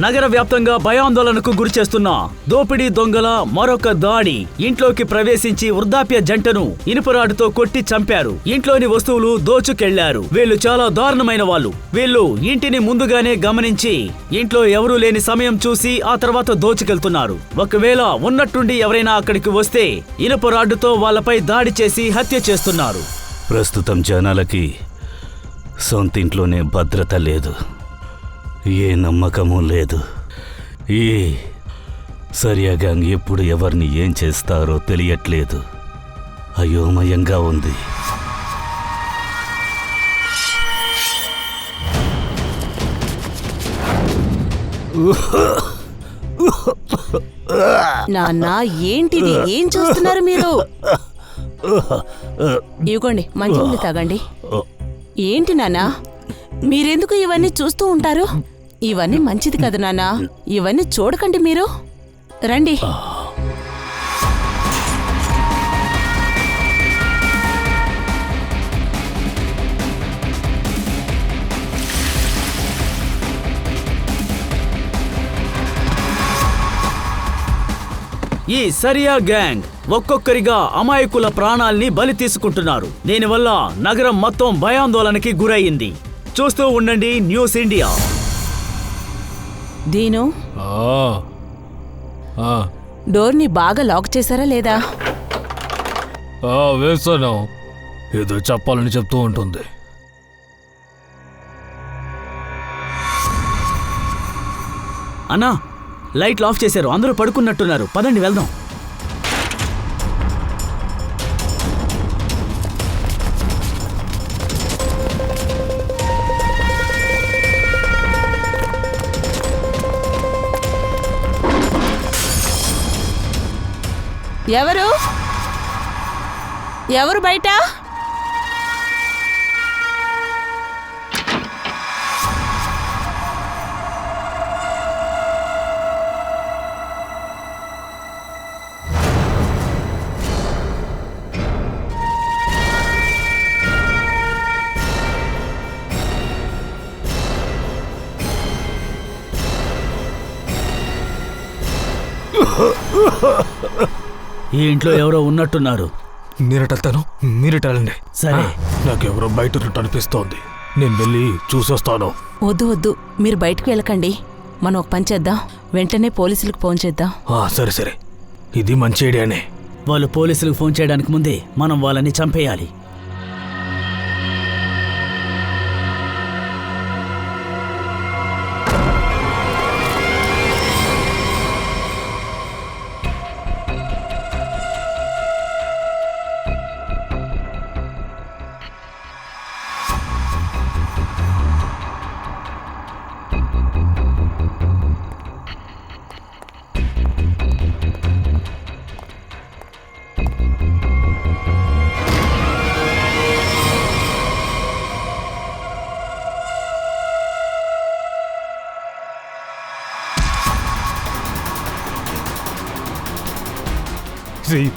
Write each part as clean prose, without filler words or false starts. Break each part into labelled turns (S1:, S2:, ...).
S1: నగర వ్యాప్తంగా భయాందోళనకు గురిచేస్తున్న దోపిడీ దొంగల మరొక దాడి. ఇంట్లోకి ప్రవేశించి వృద్ధాప్య జంటను ఇనుపరాడుతో కొట్టి చంపారు. ఇంట్లోని వస్తువులు దోచుకెళ్లారు. వీళ్ళు చాలా దారుణమైన వాళ్ళు. వీళ్ళు ఇంటిని ముందుగానే గమనించి ఇంట్లో ఎవరూ లేని సమయం చూసి ఆ తర్వాత దోచుకెళ్తున్నారు. ఒకవేళ ఉన్నట్టుండి ఎవరైనా అక్కడికి వస్తే ఇనుపరాడుతో వాళ్ళపై దాడి చేసి హత్య చేస్తున్నారు.
S2: ప్రస్తుతం జనాలకి సొంతింట్లోనే భద్రత లేదు, ఏ నమ్మకము లేదు. ఈ సరియా గ్యాంగ్ ఎప్పుడు ఎవరిని ఏం చేస్తారో తెలియట్లేదు. అయోమయంగా ఉంది.
S3: నాన్న ఏంటిది? ఏం చూస్తున్నారు మీరు? ఇవ్వండి, మంచినీళ్ళు తాగండి. ఏంటి నాన్న, మీరెందుకు ఇవన్నీ చూస్తూ ఉంటారు? ఇవన్నీ మంచిది కదా నాన్న, ఇవన్నీ చూడకండి మీరు. రండి.
S1: ఈ సరియా గ్యాంగ్ ఒక్కొక్కరిగా అమాయకుల ప్రాణాల్ని బలి తీసుకుంటున్నారు. దీనివల్ల నగరం మొత్తం భయాందోళనకి గురయ్యింది. చూస్తూ ఉండండి న్యూస్ ఇండియా.
S3: దీను, డోర్ని బాగా లాక్ చేశారా లేదా?
S4: వేసాను. ఏదో చెప్పాలని చెప్తూ ఉంటుంది.
S1: అన్నా, లైట్లు ఆఫ్ చేశారు. అందరూ పడుకున్నట్టున్నారు. పదండి వెళ్దాం.
S3: ఎవరు ఎవరు బయట?
S1: ఈ ఇంట్లో ఎవరో ఉన్నట్టున్నారు.
S4: నేనటెళ్తాను, మీరెటాలండి.
S1: సరే.
S4: నాకెవరో బయట అనిపిస్తోంది. నేను వెళ్ళి చూసొస్తాను.
S3: వద్దు వద్దు, మీరు బయటకు వెళ్ళకండి. మనం ఒక పని చేద్దాం, వెంటనే పోలీసులకు ఫోన్ చేద్దాం.
S4: సరే సరే, ఇది మంచి ఐడియానే.
S1: వాళ్ళు పోలీసులకు ఫోన్ చేయడానికి ముందే మనం వాళ్ళని చంపేయాలి.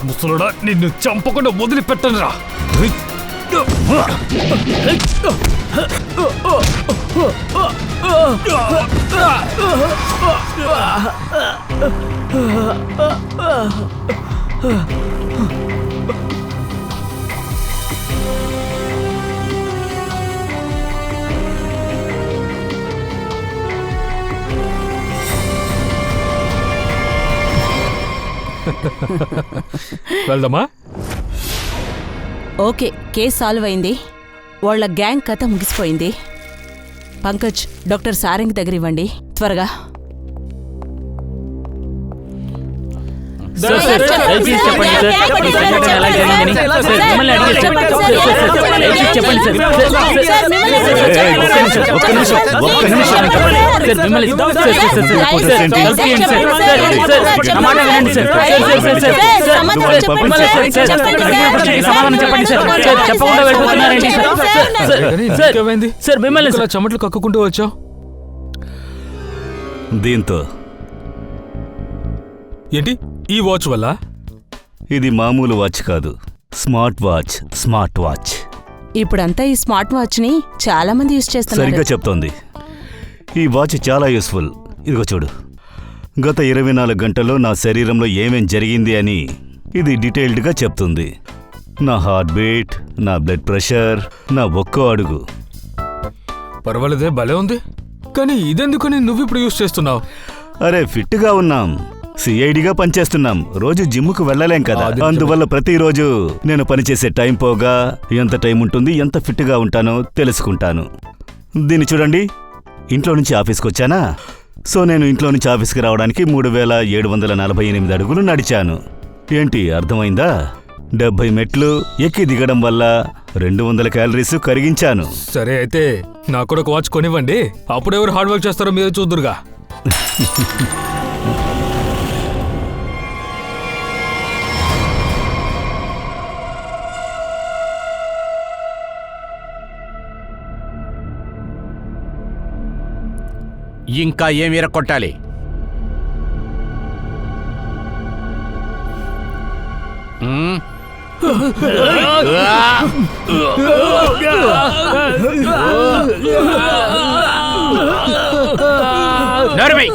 S4: ముసలుడా, నిన్ను చంపకుండా వదిలిపెట్టను రా. వెళ్దామా?
S3: ఓకే, కేసు సాల్వ్ అయింది. వాళ్ళ గ్యాంగ్ కథ ముగిసిపోయింది. పంకజ్, డాక్టర్ సారంగ్ దగ్గర ఇవ్వండి త్వరగా.
S4: చెమట్లు కక్కుకుంటూ వచ్చావు.
S2: దీంతో
S4: ఏంటి ఈ వాచ్ వల్ల?
S2: ఇది మామూలు వాచ్ కాదు, స్మార్ట్ వాచ్. Smart watch.
S3: ఇప్పుడంతా ఈ స్మార్ట్ వాచ్ ని చాలా మంది యూజ్ చేస్తున్నారు.
S2: సరిగ్గా చెప్తోంది. ఈ వాచ్ చాలా యూస్ఫుల్. ఇదిగో చూడు, గత 24 గంటల్లో నా శరీరంలో ఏమేం జరిగింది అని ఇది డీటెయిల్డ్గా చెప్తుంది. నా హార్ట్ బీట్, నా బ్లడ్ ప్రెషర్, నా ఒక్కో అడుగు.
S4: పర్వాలేదే, భలే ఉంది. కానీ ఇదెందుకని నువ్వు ఇప్పుడు యూస్ చేస్తున్నావు?
S2: అరే ఫిట్గా ఉన్నాం, సిఐడిగా పనిచేస్తున్నాం, రోజు జిమ్ముకు వెళ్ళలేం కదా.
S4: అది నిజమే.
S2: అందువల్ల ప్రతిరోజు నేను పనిచేసే టైం పోగా ఎంత టైం ఉంటుంది, ఎంత ఫిట్గా ఉంటానో తెలుసుకుంటాను. దీన్ని చూడండి, ఇంట్లో నుంచి ఆఫీస్కి వచ్చానా, సో నేను ఇంట్లో నుంచి ఆఫీస్కి రావడానికి 3748 అడుగులు నడిచాను. ఏంటి అర్థమైందా? 70 మెట్లు ఎక్కి దిగడం వల్ల 200 క్యాలరీస్ కరిగించాను.
S4: సరే అయితే నాకు కూడా ఒక వాచ్ కొనివ్వండి, అప్పుడు ఎవరు హార్డ్ వర్క్ చేస్తారో మీరు చూద్దురుగా.
S5: ఇంకా ఏమి ఇరక్కొట్టాలి? నర్మి!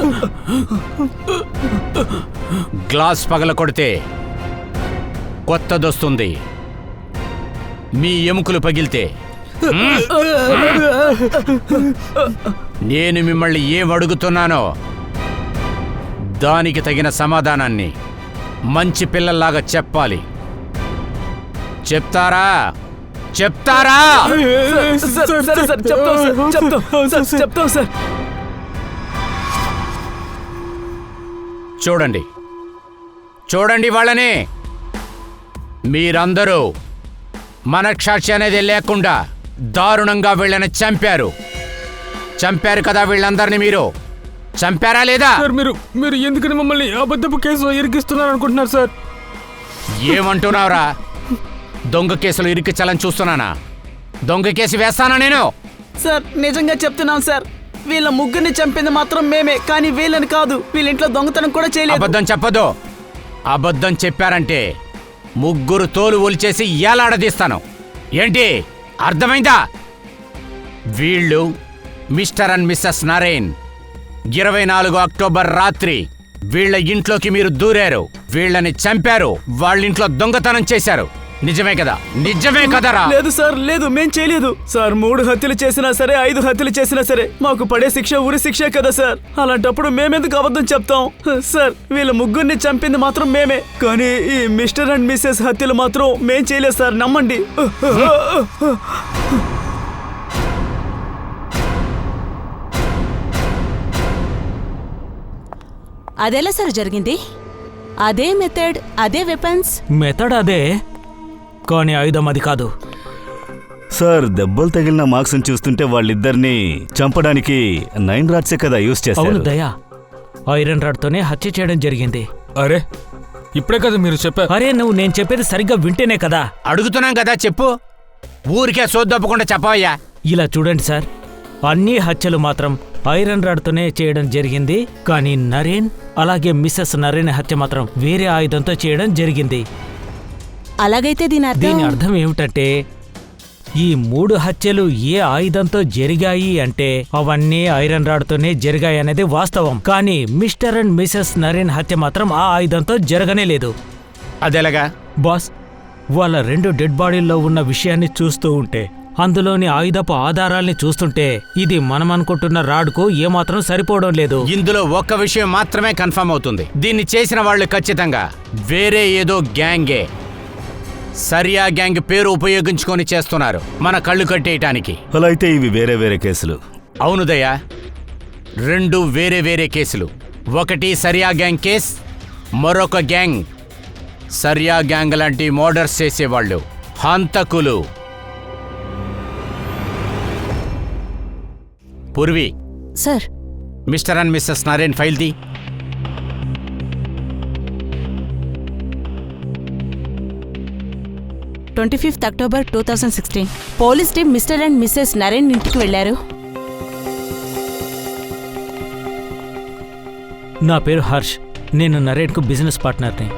S5: గ్లాస్ పగల కొడితే కొత్తదొస్తుంది, మీ ఎముకలు పగిలితే నేను మిమ్మల్ని ఏం అడుగుతున్నానో దానికి తగిన సమాధానాన్ని మంచి పిల్లల్లాగా చెప్పాలి. చెప్తారా? చెప్తారా?
S1: చెప్తాం సార్.
S5: చూడండి, చూడండి వాళ్ళని. మీరందరూ మనక్షాక్షి అనేది లేకుండా దారుణంగా వీళ్ళని చంపారు. చంపారు కదా వీళ్ళందరినీ. మీరు చంపారా లేదా?
S4: సార్ మీరు ఎందుకని మమ్మల్ని అబద్ధపు కేసులో ఇరికిస్తున్నారు అనుకుంటున్నారు సార్?
S5: ఏమంటున్నావురా? దొంగ కేసులు ఇరికించాలని చూస్తున్నానా? దొంగ కేసు వేస్తానా నేను?
S1: సార్ నిజంగా చెప్తున్నాం సార్, వీళ్ళ ముగ్గురిని చంపింది మాత్రం మేమే, కానీ వీళ్ళని కాదు. వీళ్ళ ఇంట్లో దొంగతనం కూడా చేయలేదు.
S5: అబద్ధం చెప్పదు. అబద్ధం చెప్పారంటే ముగ్గురు తోలు ఒలిచేసి ఏలాడదీస్తాను. ఏంటి అర్థమైందా? వీళ్ళు Mister and Mrs Naren. 24 October రాత్రి వీళ్ళ ఇంట్లోకి మీరు దూరారు, వీళ్ళని చంపారు, వాళ్ళింట్లో దొంగతనం చేశారు. నిజమే కదా? నిజమే కదరా?
S1: లేదు సార్, లేదు, మేం చేయలేదు సార్. 3 హత్యలు చేసినా సరే, 5 హత్యలు చేసినా సరే మాకు పడే శిక్ష ఉరి శిక్షే కదా సార్. అలాంటప్పుడు మేమెందుకు అబద్ధం చెప్తాం సార్? వీళ్ళ ముగ్గురిని చంపింది మాత్రం మేమే, కానీ ఈ మిస్టర్ అండ్ మిస్సెస్ హత్యలు మాత్రం మేం చేయలేదు సార్, నమ్మండి.
S3: అదెలా సార్ జరిగింది? అదే మెథడ్, అదే వెపన్స్?
S6: మెథడ్ అదే, కానీ ఆయుధం అది కాదు.
S2: సార్, దెబ్బలు తగిలిన మార్క్స్ని చూస్తుంటే వాళ్ళిద్దరినీ చంపడానికి 9 రాడ్సే కదా యూస్
S6: అవును
S2: చేశారు.
S6: దయా, ఐరన్ రాడ్తోనే హత్య చేయడం జరిగింది.
S4: అరే ఇప్పుడే కదా మీరు చెప్పారు.
S6: అరే నువ్వు నేను చెప్పేది సరిగ్గా వింటేనే కదా.
S5: అడుగుతున్నాం కదా, చెప్పు. ఊరికే సోద్దప్పకుండా చెప్పవయ్యా.
S6: ఇలా చూడండి సార్, అన్ని హత్యలు మాత్రం ఐరన్ రాడ్తోనే చేయడం జరిగింది, కానీ నరేన్ అలాగే మిస్సెస్ నరేన్ హత్య మాత్రం వేరే ఆయుధంతో చేయడం జరిగింది.
S3: అలాగైతే
S6: దీని అర్థం ఏమిటంటే ఈ 3 హత్యలు ఏ ఆయుధంతో జరిగాయి అంటే అవన్నీ ఐరన్ రాడ్తోనే జరిగాయనేది వాస్తవం. కానీ మిస్టర్ అండ్ మిసెస్ నరేన్ హత్య మాత్రం ఆ ఆయుధంతో జరగనే లేదు.
S5: అదెలాగా?
S6: బాస్, వాళ్ళ 2 డెడ్ బాడీల్లో ఉన్న విషయాన్ని చూస్తూ ఉంటే, అందులోని ఆయుధపు ఆధారాల్ని చూస్తుంటే ఇది మనం అనుకుంటున్న రాడ్కు ఏమాత్రం సరిపోవడం లేదు.
S5: ఇందులో ఒక్క విషయం మాత్రమే కన్ఫర్మ్ అవుతుంది. దీన్ని చేసిన వాళ్ళు ఖచ్చితంగా వేరే ఏదో గ్యాంగే, సరియా గ్యాంగ్ పేరు ఉపయోగించుకొని చేస్తున్నారు మన కళ్ళు కట్టేయటానికి.
S2: అలా అయితే ఇవి వేరే వేరే కేసులు.
S5: అవును దయ్యా, 2 వేరే వేరే కేసులు. ఒకటి సరియా గ్యాంగ్ కేస్, మరొక గ్యాంగ్ సరియా గ్యాంగ్ లాంటి మర్డర్స్ చేసేవాళ్ళు, హంతకులు. Purvi,
S3: sir,
S5: Mr and Mrs Naren file ది.
S3: October 2016 police team Mr and Mrs Naren ఇంటికి వెళ్లారు.
S6: నా పేరు హర్ష్, నేను నరేన్కు బిజినెస్ పార్ట్నర్ని.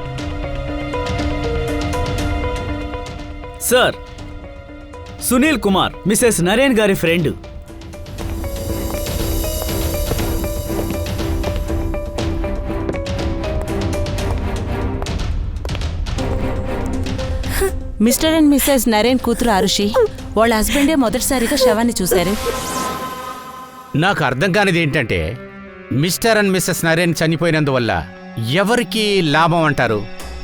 S1: సార్, సునీల్ కుమార్ మిస్సెస్ నరేన్ గారి friend.
S3: Mr and Mrs Naren కూతురు ఆరుషి వాళ్ళ హస్బెండే మొదటిసారిగా శవాన్ని చూశారు.
S5: నాకు అర్థం కానిది ఏంటంటే మిస్టర్ అండ్ మిస్సెస్ నరేన్ చనిపోయినందువల్ల ఎవరికి లాభం అంటారు?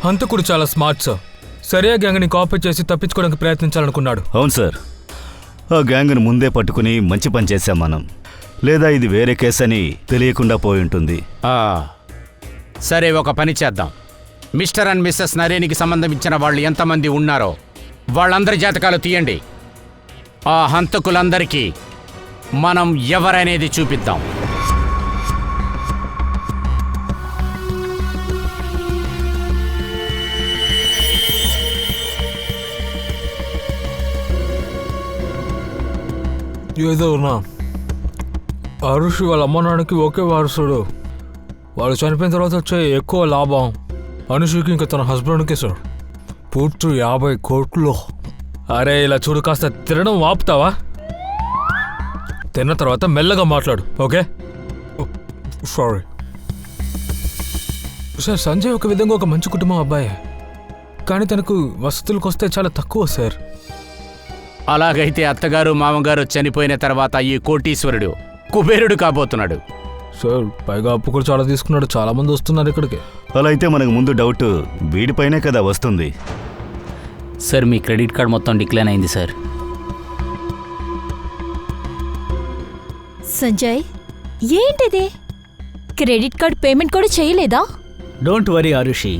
S4: హంతకుడు చాలా స్మార్ట్ సార్. సరియా గ్యాంగ్ని కాపీ చేసి తప్పించుకోవడానికి ప్రయత్నించాలనుకున్నాడు.
S2: అవును సార్, ఆ గ్యాంగ్ను ముందే పట్టుకుని మంచి పని చేశాం మనం. లేదా ఇది వేరే కేసు అని తెలియకుండా పోయి ఉంటుంది.
S5: సరే, ఒక పని చేద్దాం. మిస్టర్ అండ్ మిస్సెస్ నరేన్కి సంబంధించిన వాళ్ళు ఎంతమంది ఉన్నారో వాళ్ళందరి జాతకాలు తీయండి. ఆ హంతకులందరికీ మనం ఎవరనేది చూపిద్దాం.
S4: ఏదో ఉన్నా అరుషి వాళ్ళ అమ్మ నాన్నకి ఒకే వారసుడు. వాళ్ళు చనిపోయిన తర్వాత వచ్చే ఎక్కువ లాభం అనుషికి ఇంకా తన హస్బెండ్కి సార్. పూర్తి 50 కోట్లు. అరే ఇలా చూడు, కాస్త తినడం ఆపుతావా? తిన్న తర్వాత మెల్లగా మాట్లాడు, ఓకే? Sorry sir. సంజయ్ ఒక విధంగా ఒక మంచి కుటుంబం అబ్బాయి, కానీ తనకు వసతులకు వస్తే చాలా తక్కువ సార్.
S5: అలాగైతే అత్తగారు మామగారు చనిపోయిన తర్వాత ఈ కోటీశ్వరుడు కుబేరుడు కాబోతున్నాడు.
S4: సార్ పైగా అప్పు కూడా చాలా తీసుకున్నాడు. చాలా మంది వస్తున్నారు ఇక్కడికి.
S2: అలా అయితే మనకు ముందు డౌట్ వీడిపైనే కదా వస్తుంది.
S1: సార్, మీ క్రెడిట్ కార్డ్ మొత్తం డిక్లైన్ అయింది సార్.
S7: సంజయ్, ఏంటిది? క్రెడిట్ కార్డ్ పేమెంట్ కూడా చేయలేదా?
S1: డోంట్ వరీ ఆరుషి,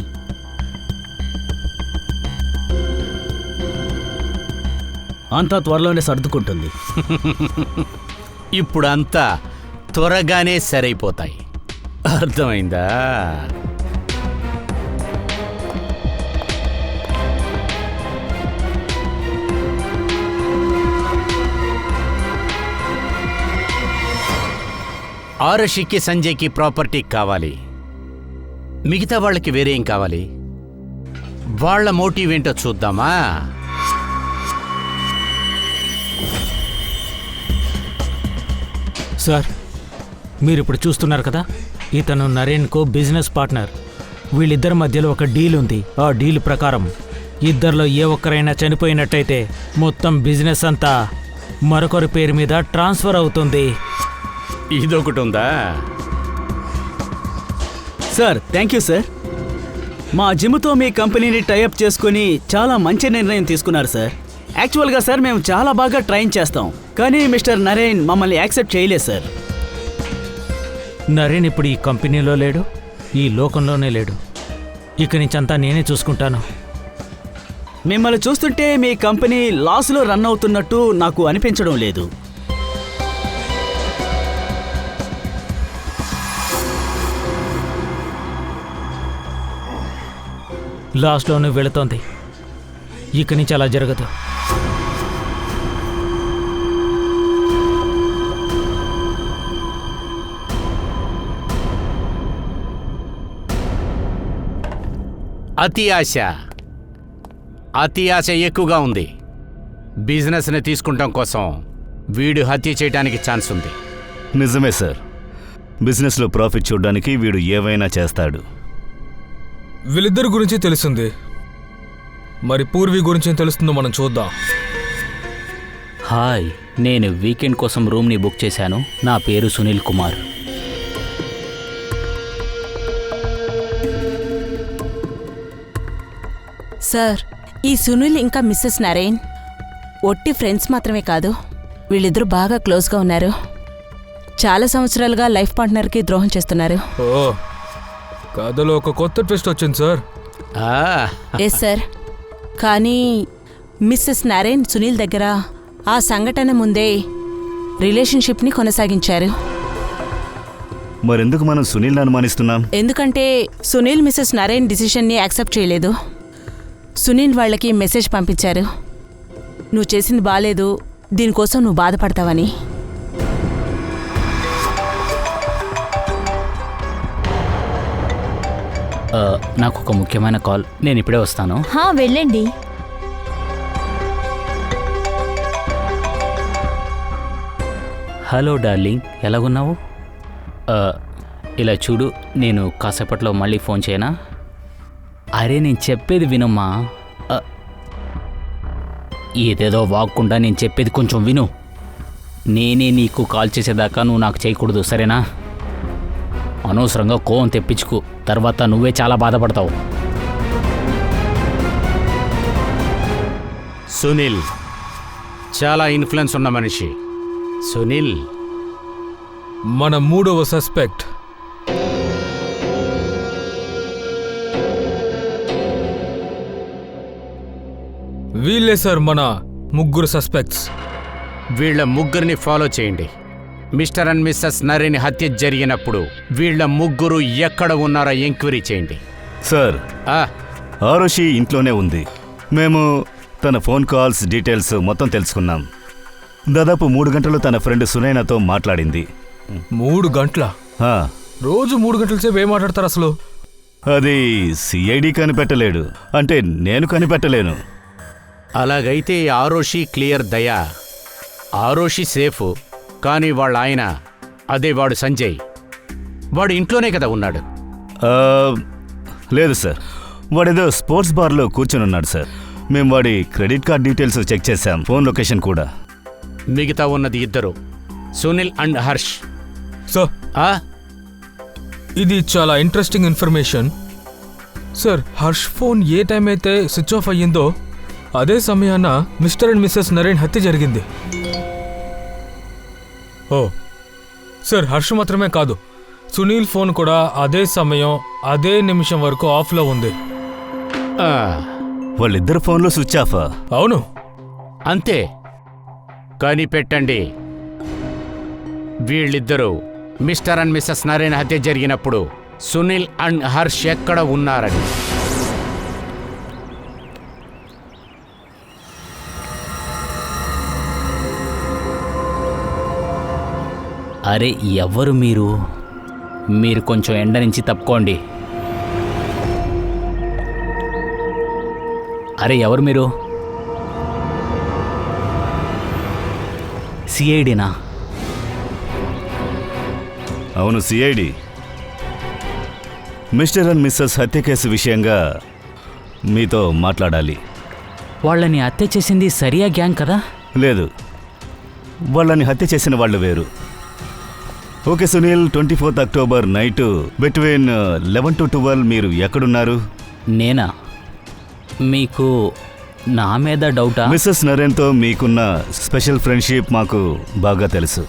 S1: అంతా త్వరలోనే సర్దుకుంటుంది.
S5: ఇప్పుడంతా త్వరగానే సరైపోతాయి. అర్థమైందా? ఆరుషికి సంజయ్కి ప్రాపర్టీ కావాలి. మిగతా వాళ్ళకి వేరే ఏం కావాలి? వాళ్ళ మోటివ్ ఏంటో చూద్దామా?
S6: సార్, మీరిప్పుడు చూస్తున్నారు కదా, ఇతను నరేన్కు బిజినెస్ పార్ట్నర్. వీళ్ళిద్దరి మధ్యలో ఒక డీల్ ఉంది. ఆ డీల్ ప్రకారం ఇద్దరిలో ఏ ఒక్కరైనా చనిపోయినట్టయితే మొత్తం బిజినెస్ అంతా మరొకరి పేరు మీద ట్రాన్స్ఫర్ అవుతుంది.
S5: ఇదొకటి ఉందా?
S1: Sir, thank you sir. మా జిమ్తో మీ కంపెనీని టైఅప్ చేసుకుని చాలా మంచి నిర్ణయం తీసుకున్నారు సార్. యాక్చువల్గా సార్, మేము చాలా బాగా ట్రైన్ చేస్తాం, కానీ మిస్టర్ నరేన్ మమ్మల్ని యాక్సెప్ట్ చేయలేదు సార్.
S6: నరేన్ ఇప్పుడు ఈ కంపెనీలో లేడు, ఈ లోకంలోనే లేడు. ఇక నుంచి అంతా నేనే చూసుకుంటాను.
S1: మిమ్మల్ని చూస్తుంటే మీ కంపెనీ లాస్లో రన్ అవుతున్నట్టు నాకు అనిపించడం లేదు.
S6: లాస్ట్లోనే వెళుతోంది. ఇక నుంచి అలా జరగదు.
S5: అతి ఆశ ఎక్కువగా ఉంది. బిజినెస్ని తీసుకుంటాం కోసం వీడు హత్య చేయడానికి ఛాన్స్ ఉంది.
S2: నిజమే సార్, బిజినెస్లో ప్రాఫిట్ చూడడానికి వీడు ఏవైనా చేస్తాడు.
S4: వీళ్ళిద్దరి గురించి తెలిసింది, మరి పూర్వీ గురించి ఏం తెలుస్తుందో మనం చూద్దాం.
S1: హాయ్, నేను వీకెండ్ కోసం రూమ్ని బుక్ చేశాను. నా పేరు సునీల్ కుమార్.
S3: సార్, ఈ సునీల్ ఇంకా మిస్సెస్ నరేన్ ఒట్టి ఫ్రెండ్స్ మాత్రమే కాదు, వీళ్ళిద్దరూ బాగా క్లోజ్గా ఉన్నారు. చాలా సంవత్సరాలుగా లైఫ్ పార్ట్నర్కి ద్రోహం చేస్తున్నారు.
S4: ఓ, కథలో ఒక కొత్త ట్విస్ట్ వచ్చింది సార్.
S3: ఎస్ సార్, కానీ మిస్సెస్ నరేన్ సునీల్ దగ్గర ఆ సంఘటన ముందే రిలేషన్షిప్ని కొనసాగించారు.
S2: మరెందుకు మనం సునీల్ని అనుమానిస్తున్నాం?
S3: ఎందుకంటే సునీల్ మిస్సెస్ నరేన్ డిసిషన్ని యాక్సెప్ట్ చేయలేదు. సునీల్ వాళ్ళకి మెసేజ్ పంపించారు, నువ్వు చేసింది బాలేదు, దీనికోసం నువ్వు బాధపడతావని.
S1: నాకు ఒక ముఖ్యమైన కాల్, నేను ఇప్పుడే వస్తాను.
S7: వెళ్ళండి.
S1: హలో డార్లింగ్, ఎలాగున్నావు? ఇలా చూడు, నేను కాసేపట్లో మళ్ళీ ఫోన్ చేయనా? అరే, నేను చెప్పేది వినమ్మా.
S8: ఏదేదో వాక్కుండా నేను చెప్పేది కొంచెం విను. నేనే నీకు కాల్ చేసేదాకా నువ్వు నాకు చేయకూడదు, సరేనా? అనవసరంగా కోవం తెప్పించుకు, తర్వాత నువ్వే చాలా బాధపడతావు.
S5: సునీల్ చాలా ఇన్ఫ్లుయెన్స్ ఉన్న మనిషి. సునీల్
S4: మన 3వ సస్పెక్ట్ వీళ్ళే సార్, మన 3 సస్పెక్ట్స్.
S5: వీళ్ళ ముగ్గురిని ఫాలో చేయండి. మిస్టర్ అండ్ మిస్సెస్ నరేన్ హత్య జరిగినప్పుడు వీళ్ళ ముగ్గురు ఎక్కడ ఉన్నారో ఎంక్వైరీ చేయండి.
S2: సార్,
S5: ఆ,
S2: ఆరుషి ఇంట్లోనే ఉంది. మేము తన ఫోన్ కాల్స్ డీటెయిల్స్ మొత్తం తెలుసుకున్నాం. దాదాపు 3 గంటలు తన ఫ్రెండ్ సునైనాతో మాట్లాడింది.
S4: 3 గంటల?
S2: ఆ,
S4: రోజు 3 గంటల సేపు ఏం మాట్లాడతారు అసలు?
S2: అది సిఐడి కనిపెట్టలేడు, అంటే నేను కనిపెట్టలేను.
S5: అలాగైతే ఆరోషి క్లియర్ దయా. ఆరోషి సేఫ్, కానీ వాళ్ళ ఆయన, అదే వాడు సంజయ్, వాడు ఇంట్లోనే కదా ఉన్నాడు.
S2: ఆ, లేదు సార్, వాడేదో స్పోర్ట్స్ బార్లో కూర్చొని ఉన్నాడు సార్. మేము వాడి క్రెడిట్ కార్డ్ డీటెయిల్స్ చెక్ చేశాం, ఫోన్ లొకేషన్ కూడా.
S5: మిగతా ఉన్నది ఇద్దరు, సునీల్ అండ్ హర్ష్.
S4: సార్,
S5: ఆ,
S4: ఇది చాలా interesting information. Sir, Harsh phone ఏ టైం అయితే స్విచ్ ఆఫ్ అయ్యిందో అదే సమయాన మిస్టర్ అండ్ మిస్సెస్ నరేన్ హత్య జరిగింది. ఓ సార్, హర్ష్ మాత్రమే కాదు, సునీల్ ఫోన్ కూడా అదే సమయం అదే నిమిషం వరకు ఆఫ్లో ఉంది.
S5: ఆ,
S2: వాళ్ళిద్దరు ఫోన్లో స్విచ్ ఆఫా?
S4: అవును.
S5: అంతే. కనిపెట్టండి, వీళ్ళిద్దరూ మిస్టర్ అండ్ మిస్సెస్ నరేన్ హత్య జరిగినప్పుడు సునీల్ అండ్ హర్ష్ ఎక్కడ ఉన్నారని.
S8: అరే ఎవరు మీరు? మీరు కొంచెం ఎండ నుంచి తప్పుకోండి. అరే ఎవరు మీరు? సిఐడినా?
S2: అవును, సిఐడి. మిస్టర్ అండ్ మిస్సెస్ హత్య కేసు విషయంగా మీతో మాట్లాడాలి.
S8: వాళ్ళని హత్య చేసింది సరియా గ్యాంగ్ కదా?
S2: లేదు, వాళ్ళని హత్య చేసిన వాళ్ళు వేరు. Okay Sunil, 24th October night between 11 to 12 మీరు ఎక్కడున్నారు?
S8: నేనా? మీకు నా మీద డౌటా?
S2: మిస్సెస్ నరేన్తో మీకున్న స్పెషల్ ఫ్రెండ్షిప్ మాకు బాగా తెలుసు.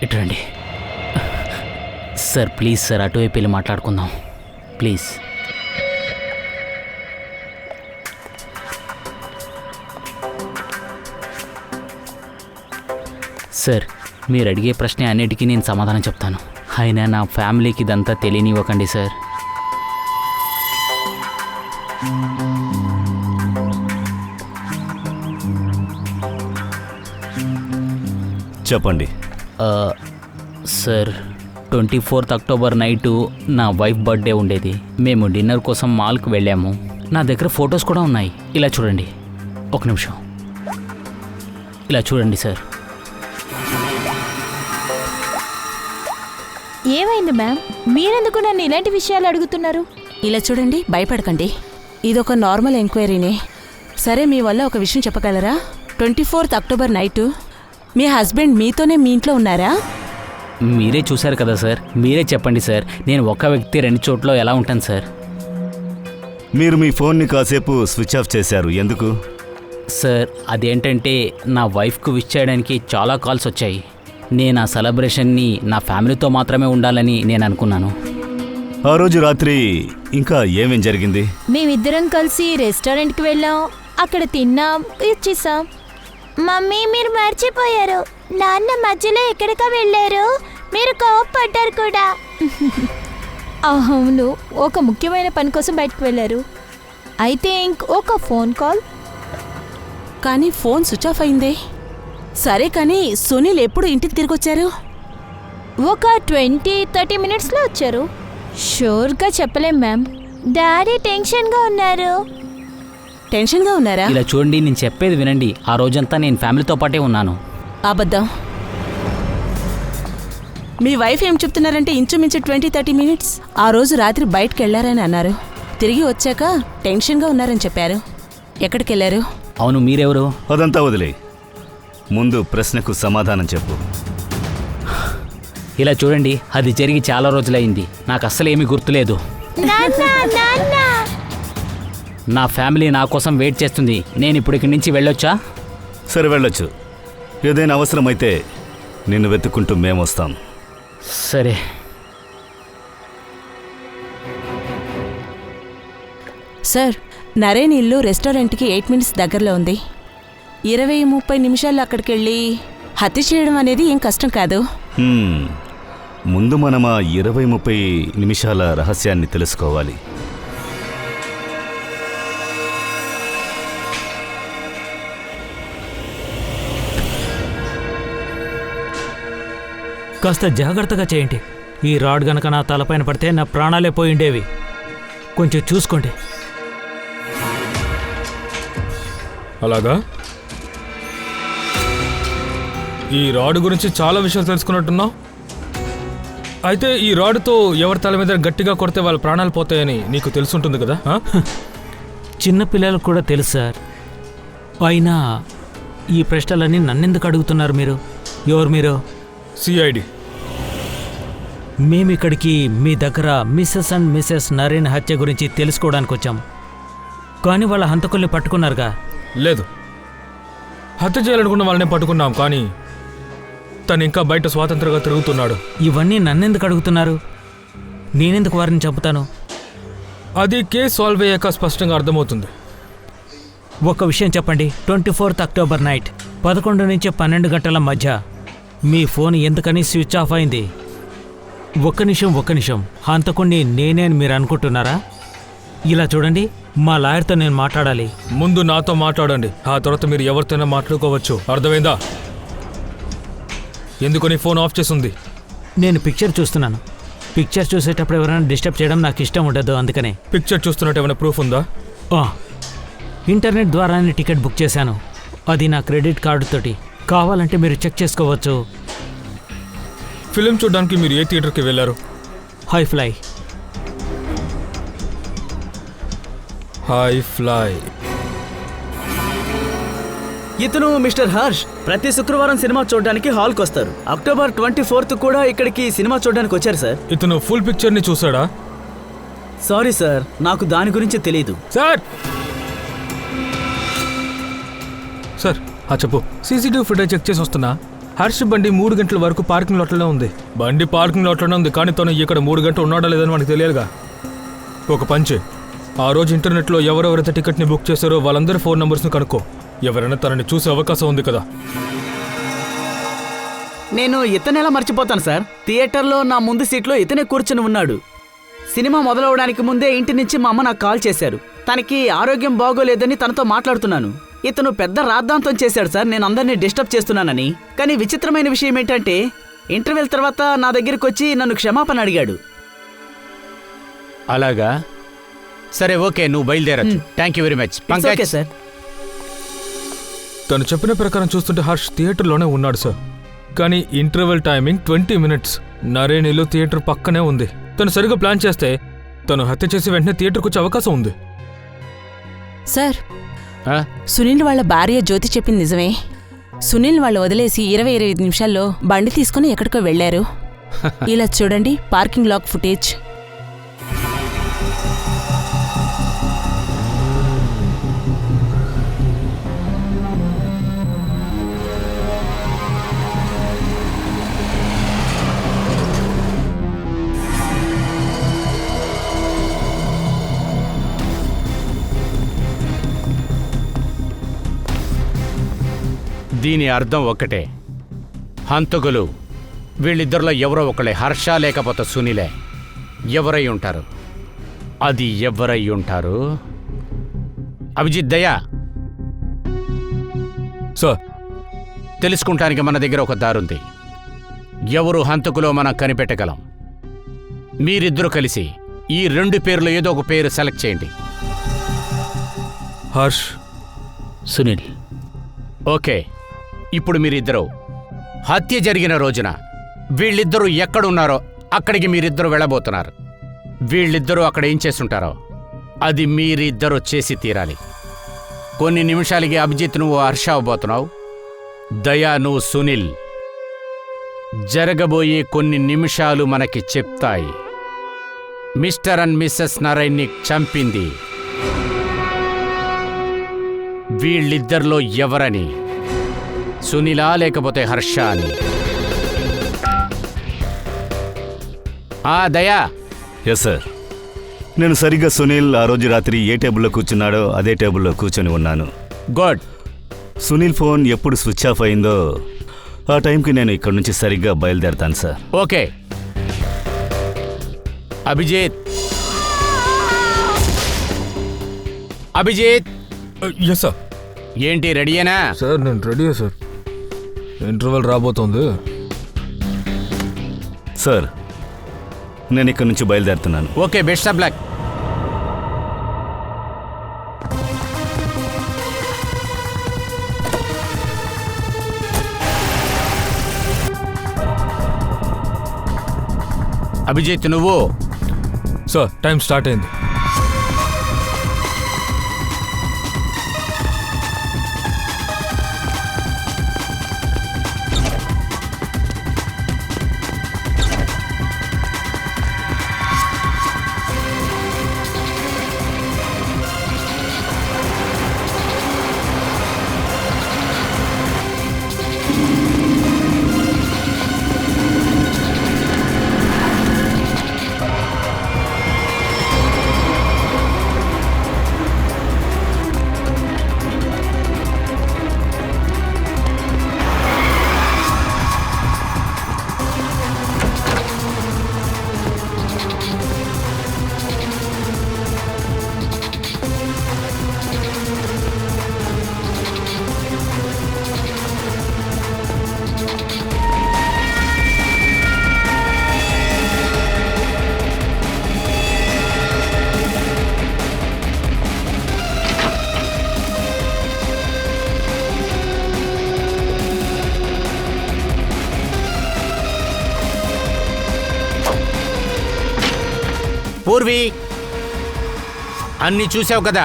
S8: ఇటండి సార్, ప్లీజ్ సార్, అటువైపు వెళ్ళి మాట్లాడుకుందాం ప్లీజ్. సార్, మీరు అడిగే ప్రశ్న అన్నిటికీ నేను సమాధానం చెప్తాను. అయినా నా ఫ్యామిలీకి ఇదంతా తెలియనివ్వకండి సార్.
S2: చెప్పండి.
S8: సార్, 24th అక్టోబర్ నైటు నా వైఫ్ బర్త్డే ఉండేది. మేము డిన్నర్ కోసం మాల్కి వెళ్ళాము. నా దగ్గర ఫొటోస్ కూడా ఉన్నాయి. ఇలా చూడండి, ఒక నిమిషం, ఇలా చూడండి సార్.
S7: ఏమైంది మ్యామ్? మీరెందుకు నన్ను ఇలాంటి విషయాలు అడుగుతున్నారు?
S3: ఇలా చూడండి, భయపడకండి. ఇదొక నార్మల్ ఎంక్వైరీనే. సరే, మీ వల్ల ఒక విషయం చెప్పగలరా? 24th అక్టోబర్ నైటు మీ హస్బెండ్ మీతోనే మీ ఇంట్లో ఉన్నారా?
S8: మీరే చూశారు కదా సార్, మీరే చెప్పండి సార్. నేను ఒక్క వ్యక్తి 2 చోట్ల ఎలా ఉంటాను సార్?
S2: మీరు మీ ఫోన్ని కాసేపు స్విచ్ ఆఫ్ చేశారు, ఎందుకు?
S8: సార్, అదేంటంటే నా వైఫ్కు విష్ చేయడానికి చాలా కాల్స్ వచ్చాయి. నేను ఆ సెలబ్రేషన్ని నా ఫ్యామిలీతో మాత్రమే ఉండాలని నేను అనుకున్నాను.
S2: ఆ రోజు రాత్రి ఇంకా ఏమేం జరిగింది?
S7: మేమిద్దరం కలిసి రెస్టారెంట్కి వెళ్ళాం, అక్కడ తిన్నాం, ఇచ్చేసాం. మమ్మీ, మీరు మర్చిపోయారు, నాన్న మధ్యలో ఎక్కడికా వెళ్ళారు, మీరు కోపడ్డారు కూడా. అవును, ఒక ముఖ్యమైన పని కోసం బయటకు వెళ్ళారు. అయితే ఒక ఫోన్ కాల్.
S3: కానీ ఫోన్ స్విచ్ ఆఫ్ అయిందే. సరే, కానీ సునీల్ ఎప్పుడు ఇంటికి తిరిగొచ్చారు?
S7: ఒక 20-30 మినిట్స్లో వచ్చారు. షూర్గా చెప్పలేం మ్యామ్. డాడీ టెన్షన్గా ఉన్నారు.
S3: టెన్షన్గా ఉన్నారా?
S8: ఇలా చూడండి, నేను చెప్పేది వినండి. ఆ రోజంతా నేను ఫ్యామిలీతో పాటే ఉన్నాను.
S3: అబద్ధం. మీ వైఫ్ ఏం చెప్తున్నారంటే ఇంచుమించు 20-30 మినిట్స్ ఆ రోజు రాత్రి బయటకు వెళ్లారని అన్నారు. తిరిగి వచ్చాక టెన్షన్గా ఉన్నారని చెప్పారు. ఎక్కడికి వెళ్ళారు?
S8: అవును, మీరెవరు?
S2: అదంతా వదిలే, ముందు ప్రశ్నకు సమాధానం చెప్పు.
S8: ఇలా చూడండి, అది జరిగి చాలా రోజులైంది. నాకు అస్సలు ఏమీ గుర్తులేదు.
S7: నాన్న నాన్న
S8: నా ఫ్యామిలీ నా కోసం వెయిట్ చేస్తుంది. నేను ఇప్పుడు ఇక్కడి నుంచి వెళ్ళొచ్చా?
S2: సరే, వెళ్ళొచ్చు. ఏదైనా అవసరమైతే నిన్ను వెతుక్కుంటూ మేమొస్తాం.
S8: సరే.
S3: సార్, నరేన్ ఇల్లు రెస్టారెంట్కి 8 మినిట్స్ దగ్గరలో ఉంది. 20-30 నిమిషాల్లో అక్కడికి వెళ్ళి హత్య చేయడం అనేది ఏం కష్టం కాదు.
S2: ముందు మనం ఆ 20-30 నిమిషాల రహస్యాన్ని తెలుసుకోవాలి.
S6: కాస్త జాగ్రత్తగా చేయండి. ఈ రాడ్ గనక నా తలపైన పడితే నా ప్రాణాలే పోయిండేవి. కొంచెం చూసుకోండి.
S4: అలాగా? ఈ రాడ్ గురించి చాలా విషయాలు తెలుసుకున్నట్టున్నావు. అయితే ఈ రాడ్తో ఎవరి తల మీద గట్టిగా కొడితే వాళ్ళ ప్రాణాలు పోతాయని నీకు తెలుసుంటుంది కదా?
S6: చిన్నపిల్లలకు కూడా తెలుసు సార్. అయినా ఈ ప్రశ్నలన్నీ నన్నెందుకు అడుగుతున్నారు మీరు? ఎవరు మీరు?
S4: సిఐడి.
S6: మేమిక్కడికి మీ దగ్గర మిస్సెస్ అండ్ మిస్సెస్ నరేన్ హత్య గురించి తెలుసుకోవడానికి వచ్చాం. కానీ వాళ్ళ హంతకుల్ని పట్టుకున్నారుగా?
S4: లేదు, హత్య చేయాలనుకున్న వాళ్ళని పట్టుకున్నాం, కానీ తను ఇంకా బయట స్వాతంత్రంగా తిరుగుతున్నాడు.
S6: ఇవన్నీ నన్నెందుకు అడుగుతున్నారు? నేనెందుకు వారిని చంపుతాను?
S4: అది కేసు సాల్వ్ అయ్యాక స్పష్టంగా అర్థమవుతుంది.
S6: ఒక విషయం చెప్పండి. 24th అక్టోబర్ నైట్ 11 నుంచి 12 గంటల మధ్య మీ ఫోన్ ఎందుకని స్విచ్ ఆఫ్ అయింది? ఒక్క నిమిషం. హంతకుణ్ణి నేనే అని మీరు అనుకుంటున్నారా? ఇలా చూడండి, మా లాయర్తో నేను మాట్లాడాలి.
S4: ముందు నాతో మాట్లాడండి, ఆ తర్వాత మీరు ఎవరితోనైనా మాట్లాడుకోవచ్చు. అర్థమైందా? ఎందుకు నీ ఫోన్ ఆఫ్ చేసింది?
S6: నేను పిక్చర్ చూస్తున్నాను. పిక్చర్ చూసేటప్పుడు ఎవరైనా డిస్టర్బ్ చేయడం నాకు ఇష్టం ఉండదు, అందుకనే.
S4: పిక్చర్ చూస్తున్నట్టు ఏమైనా ప్రూఫ్ ఉందా?
S6: ఇంటర్నెట్ ద్వారానే టికెట్ బుక్ చేశాను. అది నా క్రెడిట్ కార్డుతోటి. కావాలంటే మీరు చెక్ చేసుకోవచ్చు.
S4: ఫిలిం చూడడానికి మీరు ఏ థియేటర్కి వెళ్ళారు?
S6: High fly.
S1: ఇతను మిస్టర్ హర్ష్. ప్రతి శుక్రవారం సినిమా చూడడానికి హాల్కి వస్తారు. అక్టోబర్ 24th కూడా ఇక్కడికి సినిమా చూడడానికి వచ్చారు సార్.
S4: ఇతను ఫుల్ పిక్చర్ని చూసాడా?
S1: సారీ సార్, నాకు దాని గురించి తెలీదు.
S4: సార్ చెప్పు. సీసీటీవీ ఫుటేజ్ చెక్ చేసి వస్తున్నా. హర్ష్ బండి 3 గంటల వరకు పార్కింగ్ లాట్లోనే ఉంది. బండి పార్కింగ్ లాట్లోనే ఉంది, కానీ తను ఇక్కడ 3 గంటలు ఉన్నాడా లేదని మనకు తెలియాలిగా. ఒక పంచే, ఆ రోజు ఇంటర్నెట్లో ఎవరెవరైతే టికెట్ని బుక్ చేశారో వాళ్ళందరి ఫోన్ నంబర్స్ని కనుక్కో. ఎవరైనా తనని చూసే అవకాశం ఉంది కదా.
S1: నేను ఇతనెలా మర్చిపోతాను సార్? థియేటర్లో నా ముందు సీట్లో ఇతనే కూర్చుని ఉన్నాడు. సినిమా మొదలవడానికి ముందే ఇంటి నుంచి మా అమ్మ నాకు కాల్ చేశారు. తనకి ఆరోగ్యం బాగోలేదని తనతో మాట్లాడుతున్నాను. ఇతను పెద్ద రాద్ధాంతం చేశాడు సార్, నేను అందరినీ డిస్టర్బ్ చేస్తున్నానని. కానీ విచిత్రమైన విషయం ఏంటంటే ఇంటర్వెల్ తర్వాత నా దగ్గరికి వచ్చి నన్ను క్షమాపణ అడిగాడు.
S5: అలాగా? సరే, ఓకే, నువ్వు బయలుదేరచ్చు. Thank you very much.
S1: Okay sir.
S4: తను చెప్పిన ప్రకారం చూస్తుంటే హర్ష్ థియేటర్లోనే ఉన్నాడు సార్. కానీ ఇంటర్వెల్ టైమింగ్ 20 మినిట్స్. నరేన్ ఇల్లు థియేటర్ పక్కనే ఉంది. తను సరిగ్గా ప్లాన్ చేస్తే తను హత్య చేసి వెంటనే థియేటర్కి వచ్చే అవకాశం ఉంది.
S3: సార్, సునీల్ వాళ్ళ భార్య జ్యోతి చెప్పింది నిజమే. సునీల్ వాళ్ళు వదిలేసి 20-25 నిమిషాల్లో బండి తీసుకుని ఎక్కడికో వెళ్లారు. ఇలా చూడండి, పార్కింగ్ లాక్ ఫుటేజ్.
S5: దీని అర్థం ఒక్కటే, హంతకులు వీళ్ళిద్దరిలో ఎవరో ఒకళ్ళే. హర్ష లేకపోతే సునీలే. ఎవరై ఉంటారు? అది ఎవరై ఉంటారు? అభిజిత్, దయా
S4: సార్,
S5: తెలుసుకుంటానికి మన దగ్గర ఒక దారుంది. ఎవరు హంతకులో మనం కనిపెట్టగలం. మీరిద్దరూ కలిసి ఈ 2 పేర్లు ఏదో ఒక పేరు సెలెక్ట్ చేయండి.
S4: హర్ష్,
S8: సునీల్.
S5: ఓకే, ఇప్పుడు మీరిద్దరూ హత్య జరిగిన రోజున వీళ్ళిద్దరూ ఎక్కడున్నారో అక్కడికి మీరిద్దరూ వెళ్ళబోతున్నారు. వీళ్ళిద్దరూ అక్కడ ఏం చేస్తుంటారో అది మీరిద్దరూ చేసి తీరాలి. కొన్ని నిమిషాలకి అభిజిత్ నువ్వు హర్ష అవ్వబోతున్నావు, దయా నువ్వు సునీల్. జరగబోయే కొన్ని నిమిషాలు మనకి చెప్తాయి మిస్టర్ అండ్ మిస్సెస్ నరైన్ని చంపింది వీళ్ళిద్దరిలో ఎవరని, సునీలా లేకపోతే హర్ష అని. దయా.
S2: Yes sir. నేను సరిగ్గా సునీల్ ఆ రోజు రాత్రి ఏ టేబుల్లో కూర్చున్నాడో అదే టేబుల్లో కూర్చొని ఉన్నాను.
S5: గుడ్.
S2: సునీల్ ఫోన్ ఎప్పుడు స్విచ్ ఆఫ్ అయిందో ఆ టైంకి నేను ఇక్కడి నుంచి సరిగ్గా బయలుదేరతాను sir.
S5: Okay. Abhijit. Abhijit.
S4: Yes sir.
S5: ఏంటి రెడీయేనా?
S4: సార్ నేను రెడీయే సార్. ఇంటర్వెల్ రాబోతోంది.
S2: సార్ నేను ఇక్కడి నుంచి బయలుదేరుతున్నాను.
S5: Okay, best of luck. Abhijit నువ్వు.
S4: సార్ టైం స్టార్ట్ అయింది.
S5: పూర్వి, అన్ని చూసావు కదా,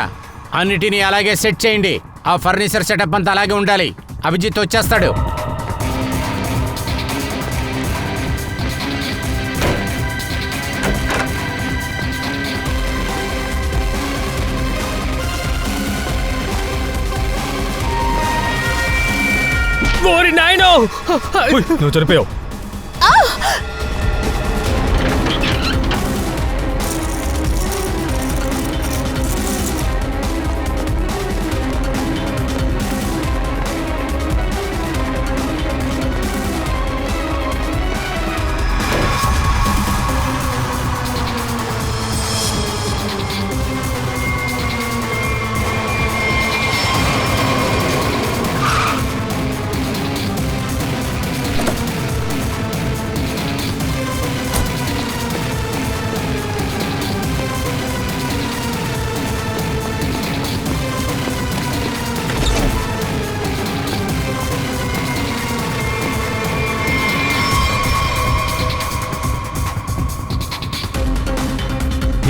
S5: అన్నిటినీ అలాగే సెట్ చేయండి. ఆ ఫర్నిచర్ సెటప్ అంతా అలాగే ఉండాలి. అభిజిత్ వచ్చేస్తాడు.
S4: నువ్వు చనిపోయావు.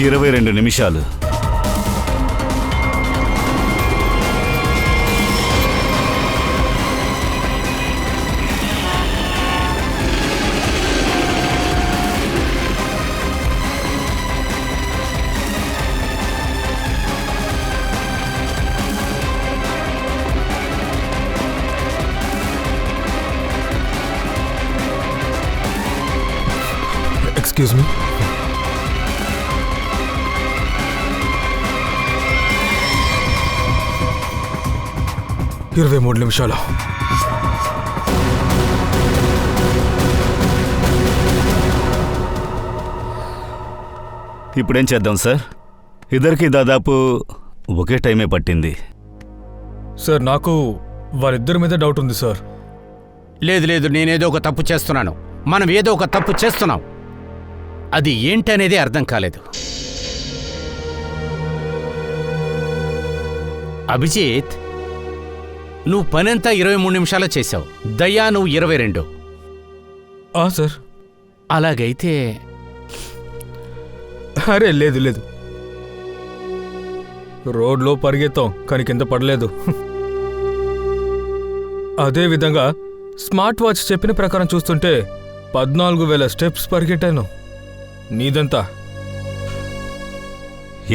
S2: ఇరవై 22 నిమిషాలు.
S4: Excuse me. ఇరవై 23 నిమిషాలు.
S2: ఇప్పుడేం చేద్దాం సార్? ఇద్దరికి దాదాపు ఒకే టైమే పట్టింది.
S4: సార్ నాకు వారిద్దరి మీద డౌట్ ఉంది సార్.
S5: లేదు లేదు, నేనేదో ఒక తప్పు చేస్తున్నాను. మనం ఏదో ఒక తప్పు చేస్తున్నాం. అది ఏంటనేది అర్థం కాలేదు. అభిజిత్, నువ్వు పనంతా 23 నిమిషాలు చేశావు. దయ్యా నువ్వు 22.
S4: సార్
S5: అలాగైతే
S4: అరే లేదు లేదు, రోడ్లో పరిగెత్తాం కానీ కింద పడలేదు. అదేవిధంగా స్మార్ట్ వాచ్ చెప్పిన ప్రకారం చూస్తుంటే 14,000 స్టెప్స్ పరిగెట్టాను. నీదంతా?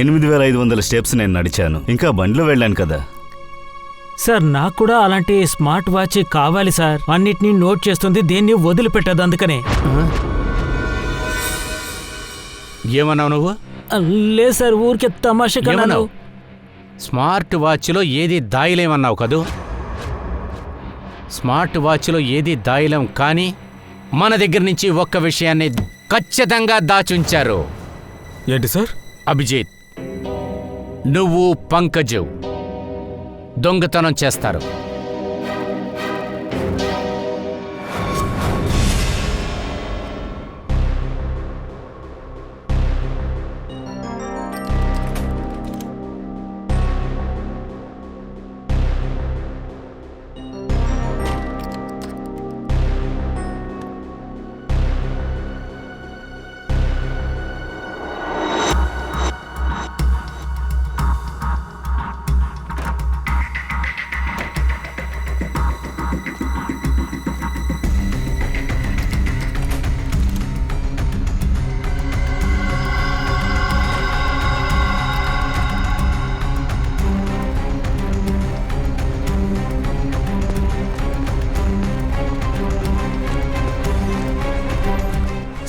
S2: 8,500 స్టెప్స్ నేను నడిచాను. ఇంకా బండిలో వెళ్ళాను కదా.
S6: సార్ నాకు కూడా అలాంటి స్మార్ట్ వాచ్ కావాలి సార్. అన్నిటినీ నోట్ చేస్తుంది, దేన్ని వదిలిపెట్టదు. అందుకనే.
S5: ఏమన్నావు నువ్వు?
S6: లేదు సార్, ఊరికే తమాషా కన్నాను.
S5: ఏమన్నావు? స్మార్ట్ వాచ్లో ఏది దాయలేమన్నావు కదూ? స్మార్ట్ వాచ్లో ఏది దాయలేం, కానీ మన దగ్గర నుంచి ఒక్క విషయాన్ని ఖచ్చితంగా దాచుంచారు.
S4: ఏంటి సార్?
S5: అభిజిత్, నువ్వు పంకజు దొంగతనం చేస్తారు.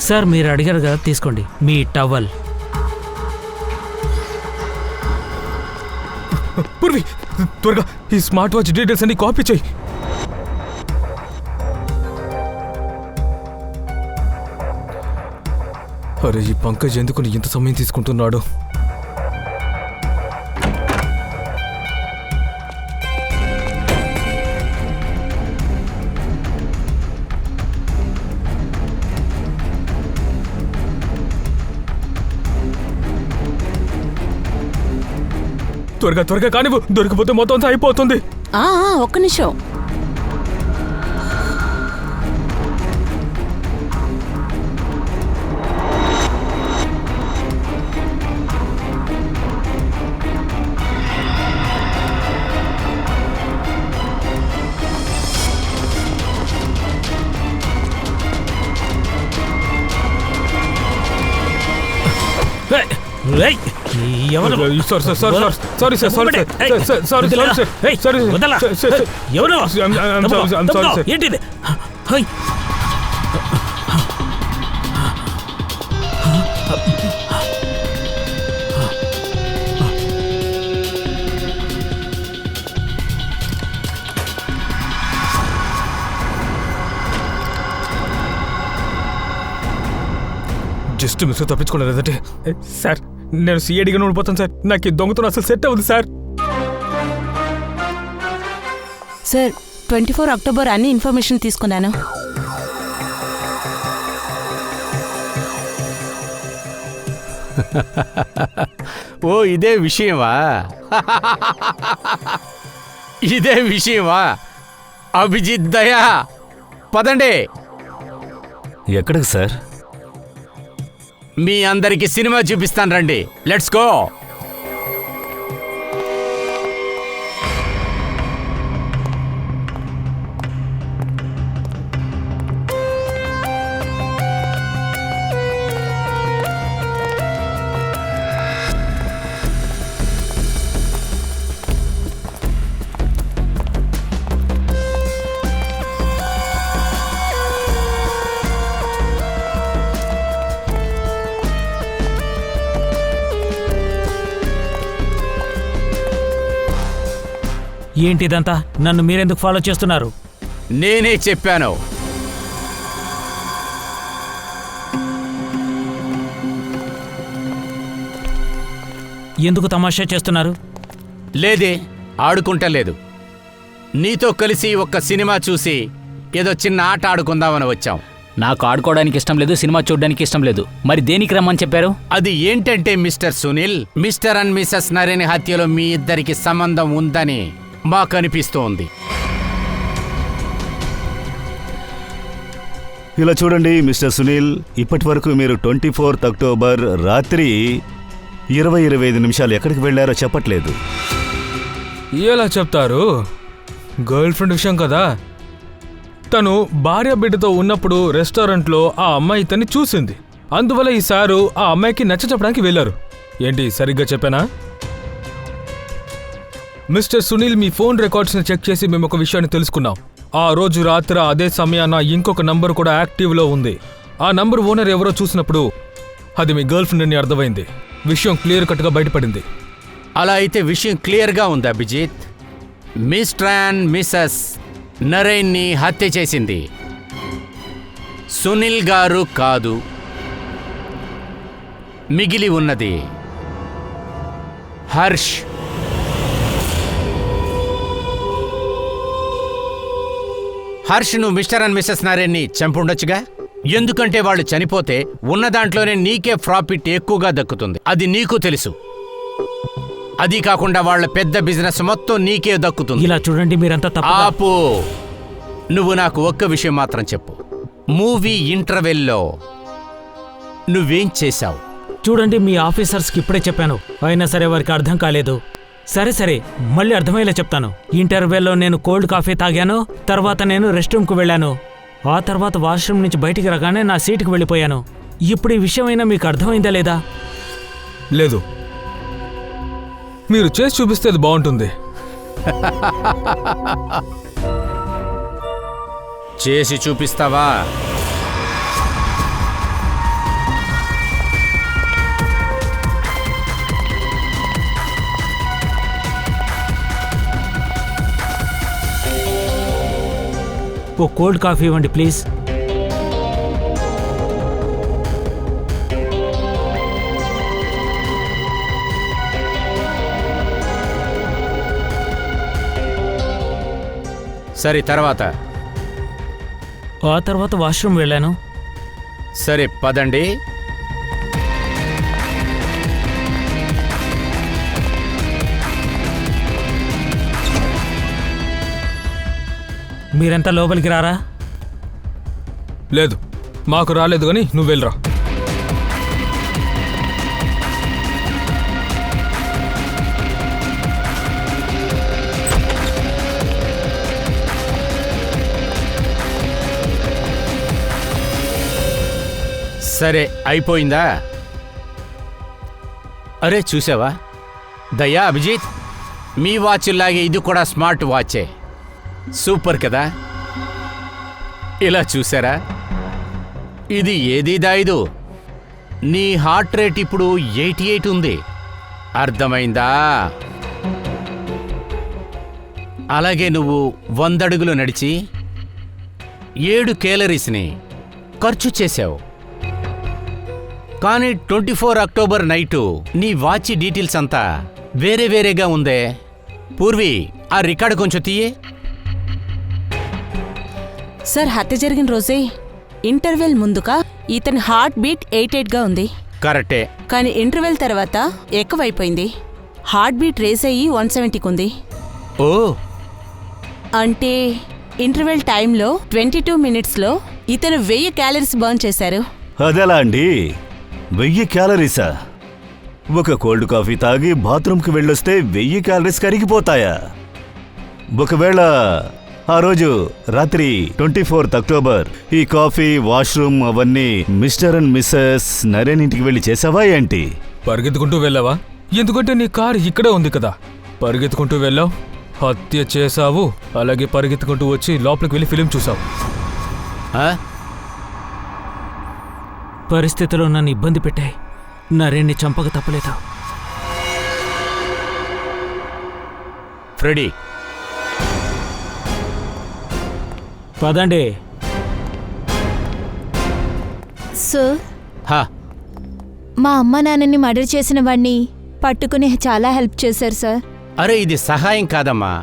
S6: సార్ మీరు అడిగారు కదా, తీసుకోండి మీ టవల్.
S4: పూర్వి, త్వరగా ఈ స్మార్ట్ వాచ్ డీటెయిల్స్ అన్ని కాపీ చేయి. అరే, ఈ పంకజ్ ఎందుకు ఇంత సమయం తీసుకుంటున్నాడు? త్వరగా త్వరగా కానివ్వు, దొరికిపోతే మొత్తం అంతా అయిపోతుంది.
S3: ఒక్క నిమిషం.
S6: ఎవరు ఏంటిది?
S4: జస్ట్ మిస్ తప్పించుకోలేదంటే సార్, నేను సిఐడిగా ఉండిపోతాను సార్. నాకు ఈ దొంగతనం అసలు సెట్ అవుతుంది సార్.
S3: సార్ 24 అక్టోబర్ అన్ని ఇన్ఫర్మేషన్ తీసుకున్నాను.
S5: ఓ, ఇదే విషయమా? ఇదే విషయమా? అభిజిత్ దయా, పదండి.
S2: ఎక్కడికి సార్?
S5: మీ అందరికి సినిమా చూపిస్తాను, రండి. Let's go.
S6: ఏంటిదంతా? నన్ను మీరెందుకు ఫాలో చేస్తున్నారు?
S5: నేనే చెప్పాను.
S6: ఎందుకు తమాషా చేస్తున్నారు?
S5: లేదే, ఆడుకుంటలేదు. నీతో కలిసి ఒక్క సినిమా చూసి ఏదో చిన్న ఆట ఆడుకుందామని వచ్చాం.
S8: నాకు ఆడుకోవడానికి ఇష్టం లేదు, సినిమా చూడడానికి ఇష్టం లేదు. మరి దేనికి రమ్మని చెప్పారు?
S5: అది ఏంటంటే Mr Sunil, Mr and Mrs Naren హత్యలో మీ ఇద్దరికి సంబంధం ఉందని మాకు అనిపిస్తోంది.
S2: ఇలా చూడండి మిస్టర్ సునీల్, ఇప్పటి వరకు మీరు 24th అక్టోబర్ రాత్రి 25 నిమిషాలు ఎక్కడికి వెళ్ళారో చెప్పట్లేదు.
S4: ఎలా చెప్తారు? గర్ల్ ఫ్రెండ్ విషయం కదా. తను భార్య బిడ్డతో ఉన్నప్పుడు రెస్టారెంట్లో ఆ అమ్మాయి తన్ని చూసింది. అందువల్ల ఈసారు ఆ అమ్మాయికి నచ్చ చెప్పడానికి వెళ్ళారు. ఏంటి సరిగ్గా చెప్పానా? మిస్టర్ సునీల్, మీ ఫోన్ రికార్డ్స్ని చెక్ చేసి మేము ఒక విషయాన్ని తెలుసుకున్నాం. ఆ రోజు రాత్రి అదే సమయాన ఇంకొక నంబర్ కూడా యాక్టివ్లో ఉంది. ఆ నంబర్ ఓనర్ ఎవరో చూసినప్పుడు అది మీ గర్ల్ ఫ్రెండ్ అని అర్థమైంది. విషయం క్లియర్ కట్గా బయటపడింది.
S5: అలా అయితే విషయం క్లియర్గా ఉంది అభిజిత్. మిస్టర్ అండ్ మిసెస్ నరేన్ని హత్య చేసింది సునీల్ గారు కాదు, మిగిలి ఉన్నది హర్ష్. హర్ష్ను మిస్టర్ అండ్ మిసెస్ నరేన్ని చంపుండొచ్చుగా. ఎందుకంటే వాళ్ళు చనిపోతే ఉన్న దాంట్లోనే నీకే ప్రాఫిట్ ఎక్కువగా దక్కుతుంది. అది నీకు తెలుసు. అది కాకుండా వాళ్ళ పెద్ద బిజినెస్ మొత్తం నీకే దక్కుతుంది.
S6: ఇలా చూడండి, మీరంతా తప్పు.
S5: ఆపు. నువ్వు నాకు ఒక్క విషయం మాత్రం చెప్పు. మూవీ ఇంటర్వెల్లో నువ్వేం చేశావు?
S6: చూడండి, మీ ఆఫీసర్స్కి ఇప్పుడే చెప్పాను, అయినా సరే వారికి అర్థం కాలేదు. సరే మళ్ళీ అర్థమయ్యేలా చెప్తాను. ఇంటర్వెల్లో నేను కోల్డ్ కాఫీ తాగాను, తర్వాత నేను రెస్ట్ రూమ్కు వెళ్ళాను, ఆ తర్వాత వాష్రూమ్ నుంచి బయటికి రాగానే నా సీటుకు వెళ్ళిపోయాను. ఇప్పుడు ఈ విషయమైనా మీకు అర్థమైందా లేదా?
S4: లేదు, మీరు చేసి చూపిస్తే అది బాగుంటుంది.
S5: చేసి చూపిస్తావా?
S6: ఓ కోల్డ్ కాఫీ ఇవ్వండి ప్లీజ్.
S5: సరే, తర్వాత?
S6: ఆ తర్వాత వాష్రూమ్ వెళ్ళాను.
S5: సరే పదండి.
S6: మీరంతా లోపలికి రారా?
S4: లేదు, మాకు రాలేదు, కానీ నువ్వు వెళ్ళరా.
S5: సరే, అయిపోయిందా? అరే చూసావా దయ్యా, అభిజిత్, మీ వాచ్లాగే ఇది కూడా స్మార్ట్ వాచే. సూపర్ కదా. ఇలా చూసారా, ఇది ఏది దాయిదు. నీ హార్ట్ రేట్ ఇప్పుడు 88 ఉంది. అర్థమైందా? అలాగే నువ్వు 100 అడుగులు నడిచి 7 కేలరీస్ని ఖర్చు చేశావు. కానీ 24 అక్టోబర్ నైటు నీ వాచ్ డీటెయిల్స్ అంతా వేరే వేరేగా ఉందే. పూర్వి, ఆ రికార్డు కొంచెం తీయే.
S3: సార్, హత్య జరిగిన రోజే ఇంటర్వెల్ ముందుగా ఇతని హార్ట్ బీట్ 88గా ఉంది.
S5: కరెక్టే.
S3: కానీ ఇంటర్వెల్ తర్వాత ఎక్కువైపోయింది. హార్ట్ బీట్ రేస్ అయ్యి 170కి ఉంది.
S5: ఓ,
S3: అంటే ఇంటర్వెల్ టైంలో 22 మినిట్స్లో ఇతను 1000 క్యాలరీస్ బర్న్ చేశారు.
S2: అదెలా అండి? 1000 క్యాలరీసా? ఒక కోల్డ్ కాఫీ తాగి బాత్రూమ్కి వెళ్ళొస్తే 1000 క్యాలరీస్ కరిగిపోతాయా? ఒకవేళ ఆ రోజు రాత్రి 24th అక్టోబర్ ఈ కాఫీ, వాష్రూమ్ అవన్నీ మిస్టర్ అండ్ మిస్సెస్ నరేన్ ఇంటికి వెళ్ళి చేసావా ఏంటి?
S4: పరిగెత్తుకుంటూ వెళ్ళావా? ఎందుకంటే నీ కారు ఇక్కడే ఉంది కదా. పరిగెత్తుకుంటూ వెళ్ళావు, హత్య చేశావు, అలాగే పరిగెత్తుకుంటూ వచ్చి లోపలికి వెళ్ళి ఫిలిం చూసావు.
S6: పరిస్థితులు నన్ను ఇబ్బంది పెట్టాయి. నరేన్ని చంపక తప్పలేదు.
S5: ఫ్రెడీ,
S6: పదండి.
S7: సార్,
S5: హా,
S7: మా అమ్మ నాన్నని మర్డర్ చేసిన వాడిని పట్టుకుని చాలా హెల్ప్ చేశారు సార్.
S5: అరే ఇది సహాయం కాదమ్మా,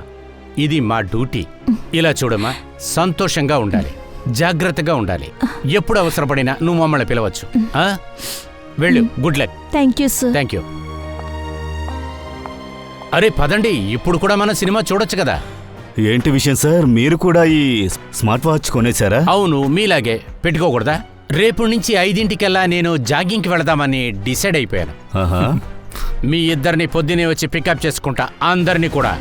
S5: ఇది మా డ్యూటీ. ఇలా చూడమ్మా, సంతోషంగా ఉండాలి, జాగ్రత్తగా ఉండాలి. ఎప్పుడు అవసరపడినా నువ్వు మమ్మల్ని పిలవచ్చు. వెళ్ళు. Good luck.
S7: Thank you sir.
S5: Thank you. అరే పదండి, ఇప్పుడు కూడా మన సినిమా చూడొచ్చు కదా.
S2: ఏంటి విషయం సార్, మీరు కూడా ఈ స్మార్ట్ వాచ్ కొనేశారా?
S5: అవును, మీలాగే పెట్టుకోకూడదా? రేపు నుంచి 5ంటికల్లా నేను జాగింగ్కి వెళదామని డిసైడ్ అయిపోయాను.
S2: ఆహా.
S5: మీ ఇద్దరిని పొద్దునే వచ్చి పికప్ చేసుకుంటా, అందరినీ కూడా.